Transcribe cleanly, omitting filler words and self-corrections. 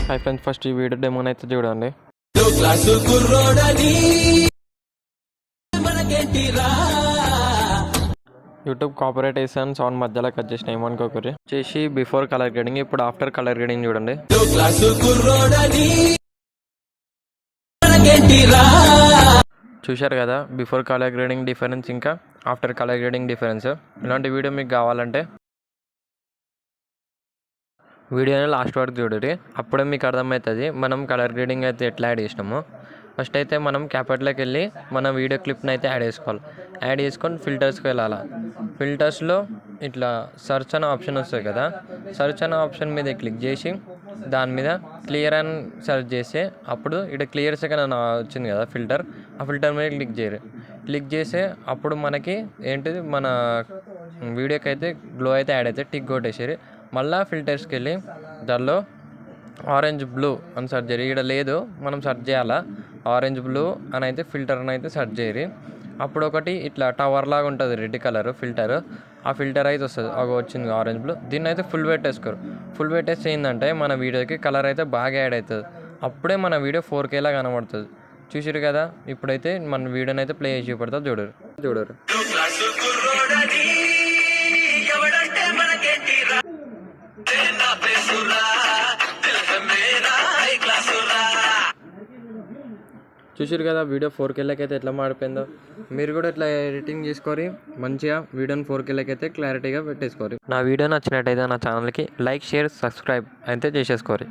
Hi friends, first ఈ video demon అయితే చూడండి. యూట్యూబ్ కాపీరైట్ వేసాను, సౌండ్ మధ్యలో కట్ చేసిన, ఏమనుకోకరి. చేసి బిఫోర్ కలర్ గ్రేడింగ్, ఇప్పుడు ఆఫ్టర్ కలర్ గ్రేడింగ్ చూడండి. చూశారు కదా బిఫోర్ కలర్ గ్రేడింగ్ డిఫరెన్స్, ఇంకా ఆఫ్టర్ కలర్ గ్రేడింగ్ డిఫరెన్స్. ఇలాంటి వీడియో మీకు కావాలంటే వీడియోని లాస్ట్ వరకు చూడండి, అప్పుడే మీకు అర్థమవుతుంది మనం కలర్ గ్రేడింగ్ అయితే ఎట్లా యాడ్ చేసినాము. ఫస్ట్ అయితే మనం క్యాప్కట్లోకి వెళ్ళి మన వీడియో క్లిప్ని అయితే యాడ్ చేసుకోవాలి. యాడ్ చేసుకొని ఫిల్టర్స్కి వెళ్ళాలి. ఫిల్టర్స్లో ఇట్లా సర్చ్ అనే ఆప్షన్ వస్తుంది కదా, సర్చ్ అనే ఆప్షన్ మీద క్లిక్ చేసి దాని మీద క్లియర్ అని సెర్చ్ చేస్తే అప్పుడు ఇక్కడ క్లియర్ సెకండ్ అని వచ్చింది కదా ఫిల్టర్, ఆ ఫిల్టర్ మీద క్లిక్ చేస్తే అప్పుడు మనకి ఏంటిది మన వీడియోకి అయితే గ్లో అయితే యాడ్ అయితే టిక్ కొట్టేసారు. మళ్ళీ ఫిల్టర్స్కి వెళ్ళి దానిలో ఆరెంజ్ బ్లూ అని సెర్చ్ చేయరు. ఇక్కడ లేదు, మనం సెర్చ్ చేయాలా. ఆరెంజ్ బ్లూ అని అయితే ఫిల్టర్ అని అయితే సెర్చ్ చేయరు. అప్పుడు ఒకటి ఇట్లా టవర్ లాగా ఉంటుంది రెడ్ కలర్ ఫిల్టర్, ఆ ఫిల్టర్ అయితే వస్తుంది. అవి వచ్చింది ఆరెంజ్ బ్లూ. దీన్ని అయితే ఫుల్ పెట్టేసుకోరు. ఫుల్ పెట్టేస్తే ఏంటంటే మన వీడియోకి కలర్ అయితే బాగా యాడ్ అవుతుంది. అప్పుడే మన వీడియో 4K లా కనబడుతుంది. చూసారు కదా, ఇప్పుడైతే మన వీడియోని అయితే ప్లే చేసి చూపెడతా చూడరు. చూసారు కదా వీడియో 4K అయితే ఎట్లా మాడిపోయిందో. మీరు కూడా ఇట్లా ఎడిటింగ్ చేసుకొని మంచిగా వీడియోని 4K అయితే క్లారిటీగా పెట్టేసుకోరు. నా వీడియో నచ్చినట్టయితే నా ఛానల్కి లైక్, షేర్, సబ్స్క్రైబ్ అయితే చేసేసుకోరు.